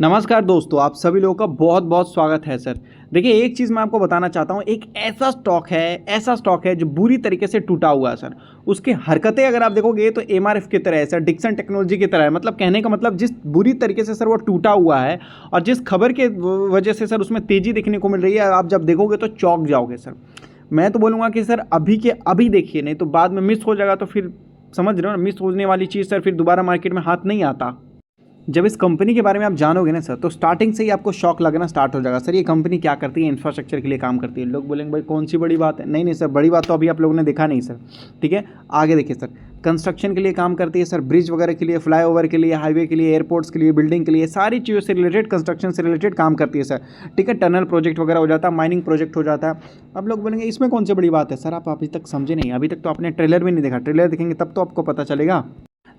नमस्कार दोस्तों, आप सभी लोगों का बहुत बहुत स्वागत है सर। देखिए, एक चीज़ मैं आपको बताना चाहता हूँ। एक ऐसा स्टॉक है जो बुरी तरीके से टूटा हुआ है सर। उसकी हरकतें अगर आप देखोगे तो एमआरएफ की तरह है सर, डिक्सन टेक्नोलॉजी की तरह है। मतलब कहने का मतलब जिस बुरी तरीके से सर वो टूटा हुआ है और जिस खबर के वजह से सर उसमें तेज़ी देखने को मिल रही है, आप जब देखोगे तो चौंक जाओगे सर। मैं तो बोलूँगा कि सर अभी के अभी देखिए, नहीं तो बाद में मिस हो जाएगा। तो फिर समझ रहे हो ना, मिस होने वाली चीज़ सर फिर दोबारा मार्केट में हाथ नहीं आता। जब इस कंपनी के बारे में आप जानोगे ना सर, तो स्टार्टिंग से ही आपको शॉक लगना स्टार्ट हो जाएगा। सर ये कंपनी क्या करती है? इंफ्रास्ट्रक्चर के लिए काम करती है। लोग बोलेंगे भाई कौन सी बड़ी बात है। नहीं नहीं सर, बड़ी बात तो अभी आप लोगों ने देखा नहीं सर। ठीक है, आगे देखिए सर। कंस्ट्रक्शन के लिए काम करती है सर, ब्रिज वगैरह के लिए, फ्लाईओवर के लिए, हाईवे के लिए, एयरपोर्ट्स के लिए, बिल्डिंग के लिए, सारी चीज़ों से रिलेटेड, कंस्ट्रक्शन से रिलेटेड काम करती है सर। ठीक है, टनल प्रोजेक्ट वगैरह हो जाता है, माइनिंग प्रोजेक्ट हो जाता है। अब लोग बोलेंगे इसमें कौन सी बड़ी बात है? सर आप अभी तक समझे नहीं, अभी तक तो आपने ट्रेलर भी नहीं देखा। ट्रेलर देखेंगे तब तो आपको पता चलेगा।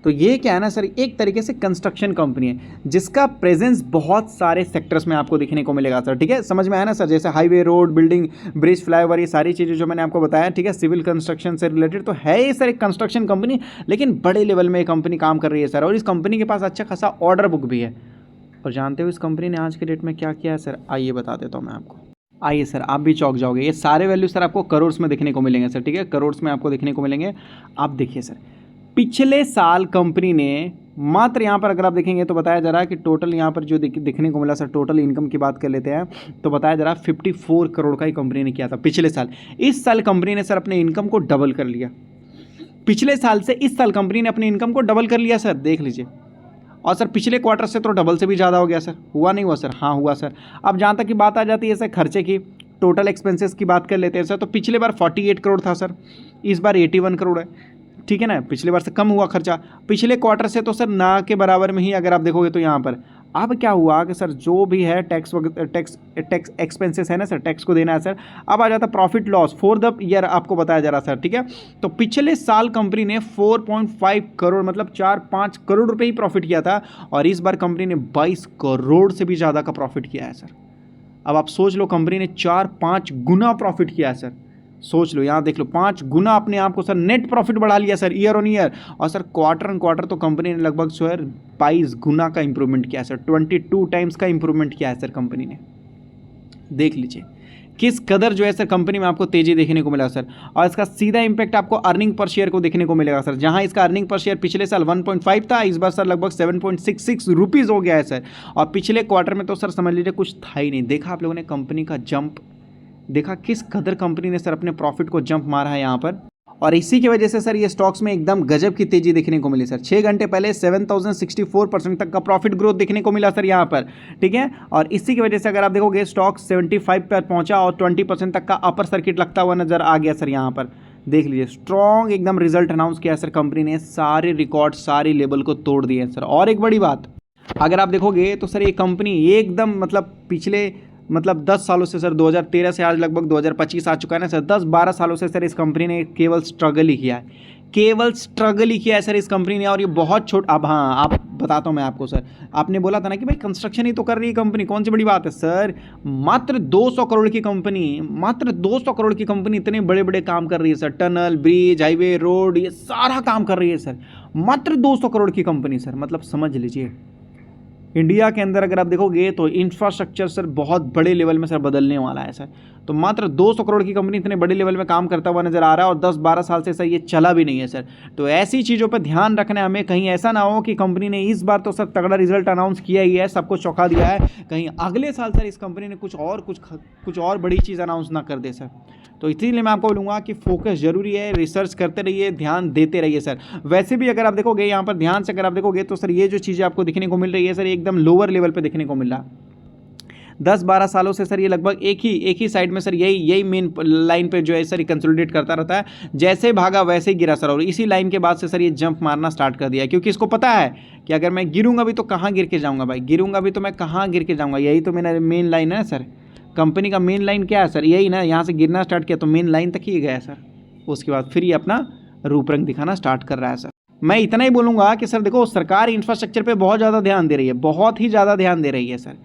तो ये क्या है ना सर, एक तरीके से कंस्ट्रक्शन कंपनी है जिसका प्रेजेंस बहुत सारे सेक्टर्स में आपको देखने को मिलेगा सर। ठीक है, समझ में आया ना सर? जैसे highway, road, building, bridge, flyover, ये सारी चीज़ें जो मैंने आपको बताया। ठीक है, सिविल कंस्ट्रक्शन से रिलेटेड तो है ये सर एक कंस्ट्रक्शन कंपनी, लेकिन बड़े लेवल में ये कंपनी काम कर रही है सर। और इस कंपनी के पास अच्छा खासा ऑर्डर बुक भी है। और जानते हो इस कंपनी ने आज के डेट में क्या किया है सर? आइए बता देता हूँ मैं आपको। आइए सर, आप भी चौंक जाओगे। ये सारे वैल्यू सर आपको करोड़ में देखने को मिलेंगे सर। ठीक है, करोड़ में आपको देखने को मिलेंगे। आप देखिए सर, पिछले साल कंपनी ने मात्र यहाँ पर अगर आप देखेंगे तो बताया जा रहा है कि टोटल यहाँ पर जो दिखने को मिला सर, टोटल इनकम की बात कर लेते हैं तो बताया जा रहा है 54 करोड़ का ही कंपनी ने किया था पिछले साल। इस साल कंपनी ने सर अपने इनकम को डबल कर लिया। पिछले साल से इस साल कंपनी ने अपने इनकम को डबल कर लिया सर, देख लीजिए। और सर पिछले क्वार्टर से तो डबल से भी ज़्यादा हो गया सर। हुआ नहीं हुआ सर? हाँ हुआ सर। अब जहाँ तक की बात आ जाती है सर खर्चे की, टोटल एक्सपेंसेस की बात कर लेते हैं सर, तो पिछले बार 48 करोड़ था सर, इस बार 81 करोड़ है। ठीक है ना, पिछले बार से कम हुआ खर्चा। पिछले क्वार्टर से तो सर ना के बराबर में ही अगर आप देखोगे तो यहाँ पर अब क्या हुआ कि सर जो भी है टैक्स एक्सपेंसेस है ना सर, टैक्स को देना है सर। अब आ जाता profit loss for the year, आपको बताया जा रहा सर। ठीक है, तो पिछले साल कंपनी ने 4.5 करोड़ मतलब 4-5 करोड़ रुपए ही प्रॉफिट किया था, और इस बार कंपनी ने 22 करोड़ से भी ज़्यादा का प्रॉफिट किया है सर। अब आप सोच लो, कंपनी ने 4-5 गुना प्रॉफिट किया है सर। सोच लो, यहाँ देख लो, 5 गुना अपने आप को सर नेट प्रॉफिट बढ़ा लिया सर ईयर ऑन ईयर। और सर क्वार्टर ऑन क्वार्टर तो कंपनी ने लगभग सर 22 गुना का इंप्रूवमेंट किया है सर, 22 टाइम्स का इंप्रूवमेंट किया है सर कंपनी ने। देख लीजिए किस कदर जो है सर कंपनी में आपको तेजी देखने को मिला सर। और इसका सीधा इंपैक्ट आपको अर्निंग पर शेयर को देखने को मिलेगा सर, जहां इसका अर्निंग पर शेयर पिछले साल 1.5 था, इस बार सर लगभग 7.66 रुपीज़ हो गया है सर। और पिछले क्वार्टर में तो सर समझ लीजिए कुछ था ही नहीं। देखा आप लोगों ने कंपनी का जंप? देखा किस कदर कंपनी ने सर अपने प्रॉफिट को जंप मारा है यहाँ पर। और इसी की वजह से सर ये स्टॉक्स में एकदम गजब की तेजी देखने को मिली सर। 6 घंटे पहले 7064% तक का प्रॉफिट ग्रोथ देखने को मिला सर यहाँ पर। ठीक है, और इसी की वजह से अगर आप देखोगे स्टॉक 75 पर पहुंचा और 20% तक का अपर सर्किट लगता हुआ नजर आ गया सर यहाँ पर। देख लीजिए, स्ट्रॉन्ग एकदम रिजल्ट अनाउंस किया सर कंपनी ने, सारे रिकॉर्ड सारे लेवल को तोड़ दिए सर। और एक बड़ी बात अगर आप देखोगे तो सर ये कंपनी एकदम पिछले 10 सालों से सर, 2013 से आज लगभग 2025 आ चुका है ना सर, 10-12 सालों से सर इस कंपनी ने केवल स्ट्रगल ही किया है, केवल स्ट्रगल ही किया है सर इस कंपनी ने। और ये बहुत छोट, अब हाँ आप बताता हूँ मैं आपको सर, आपने बोला था ना कि भाई कंस्ट्रक्शन ही तो कर रही है कंपनी, कौन सी बड़ी बात है सर। मात्र 200 करोड़ की कंपनी, मात्र 200 करोड़ की कंपनी इतने बड़े बड़े काम कर रही है sir. Tunnel, bridge, highway, road, ये सारा काम कर रही है सर। मात्र 200 करोड़ की कंपनी सर, मतलब समझ लीजिए इंडिया के अंदर अगर आप देखोगे तो इंफ्रास्ट्रक्चर सर बहुत बड़े लेवल में सर बदलने वाला है सर। तो मात्र 200 करोड़ की कंपनी इतने बड़े लेवल में काम करता हुआ नजर आ रहा है, और 10-12 साल से सर ये चला भी नहीं है सर। तो ऐसी चीज़ों पर ध्यान रखना है हमें, कहीं ऐसा ना हो कि कंपनी ने इस बार तो सर तगड़ा रिजल्ट अनाउंस किया ही है, सबको चौंका दिया है, कहीं अगले साल सर इस कंपनी ने कुछ और बड़ी चीज़ अनाउंस ना कर दे सर। तो इसीलिए मैं आपको बोलूँगा कि फोकस जरूरी है, रिसर्च करते रहिए, ध्यान देते रहिए सर। वैसे भी अगर आप देखोगे यहाँ पर ध्यान से अगर आप देखोगे तो सर ये जो चीज़ें आपको दिखने को मिल रही है सर, एकदम लोअर लेवल पे देखने को मिल रहा है। 10-12 सालों से सर ये लगभग एक ही साइड में सर यही मेन लाइन पे जो है सर कंसोलिडेट करता रहता है। जैसे भागा वैसे ही गिरा सर, और इसी लाइन के बाद से सर ये जंप मारना स्टार्ट कर दिया, क्योंकि इसको पता है कि अगर मैं गिरूंगा भी तो कहाँ गिर के जाऊँगा भाई, गिरूंगा भी तो मैं कहाँ गिर के जाऊँगा। यही तो मेरा मेन लाइन है सर, कंपनी का मेन लाइन क्या है सर, यही ना। यहाँ से गिरना स्टार्ट किया तो मेन लाइन तक ही गया सर, उसके बाद फिर ये अपना रूप रंग दिखाना स्टार्ट कर रहा है सर। मैं इतना ही बोलूँगा कि सर देखो, सरकार इंफ्रास्ट्रक्चर पे बहुत ज़्यादा ध्यान दे रही है, बहुत ही ज़्यादा ध्यान दे रही है सर।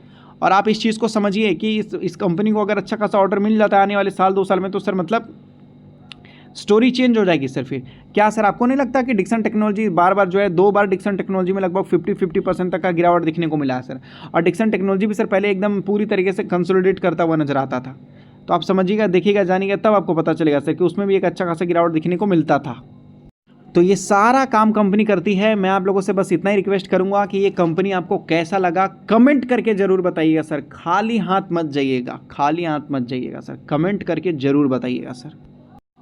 और आप इस चीज़ को समझिए कि इस कंपनी को अगर अच्छा खासा ऑर्डर मिल जाता है आने वाले साल 2 साल में, तो सर मतलब स्टोरी चेंज हो जाएगी सर। फिर क्या सर आपको नहीं लगता कि डिक्सन टेक्नोलॉजी बार बार जो है 2 बार डिक्सन टेक्नोलॉजी में लगभग 50% तक का गिरावट दिखने को मिला है सर। और डिक्सन टेक्नोलॉजी भी सर पहले एकदम पूरी तरीके से कंसोलिडेट करता हुआ नजर आता था। तो आप समझिएगा, देखिएगा, जानिएगा, तब आपको पता चलेगा सर कि उसमें भी एक अच्छा खासा गिरावट दिखने को मिलता था। तो ये सारा काम कंपनी करती है। मैं आप लोगों से बस इतना ही रिक्वेस्ट करूंगा कि ये कंपनी आपको कैसा लगा कमेंट करके जरूर बताइएगा सर। खाली हाथ मत जाइएगा, खाली हाथ मत जाइएगा सर, कमेंट करके जरूर बताइएगा सर।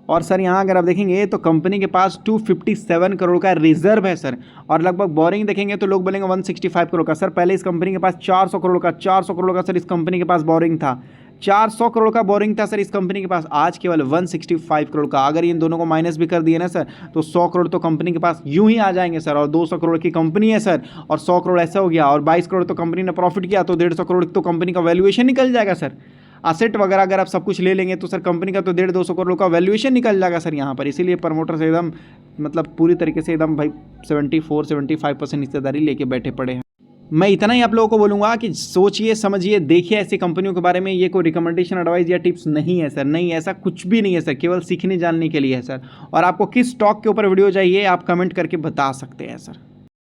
और सर यहाँ अगर आप देखेंगे तो कंपनी के पास 257 करोड़ का रिजर्व है सर। और लगभग बोरिंग देखेंगे तो लोग बोलेंगे 165 करोड़ का। सर पहले इस कंपनी के पास 400 करोड़ का सर इस कंपनी के पास बोरिंग था। 400 करोड़ का बोरिंग था सर इस कंपनी के पास, आज केवल 165 करोड़ का। अगर इन दोनों को माइनस भी कर दिए ना सर तो 100 करोड़ तो कंपनी के पास यूं ही आ जाएंगे सर। और 200 करोड़ की कंपनी है सर, और 100 करोड़ ऐसा हो गया, और 22 करोड़ तो कंपनी ने प्रॉफिट किया, तो 150 करोड़ तो कंपनी का वैल्यूएशन निकल जाएगा सर। असेट वगैरह अगर आप सब कुछ ले लेंगे तो सर कंपनी का तो 150-200 करोड़ का वैल्यूएशन निकल जाएगा सर यहाँ पर। इसीलिए प्रमोटर से एकदम मतलब पूरी तरीके से एकदम भाई 74-75% हिस्सेदारी लेके बैठे पड़े हैं। मैं इतना ही आप लोगों को बोलूँगा कि सोचिए, समझिए, देखिए ऐसी कंपनियों के बारे में। ये कोई रिकमेंडेशन, एडवाइस या टिप्स नहीं है सर, नहीं, ऐसा कुछ भी नहीं है सर, केवल सीखने जानने के लिए है सर। और आपको किस स्टॉक के ऊपर वीडियो चाहिए आप कमेंट करके बता सकते हैं सर।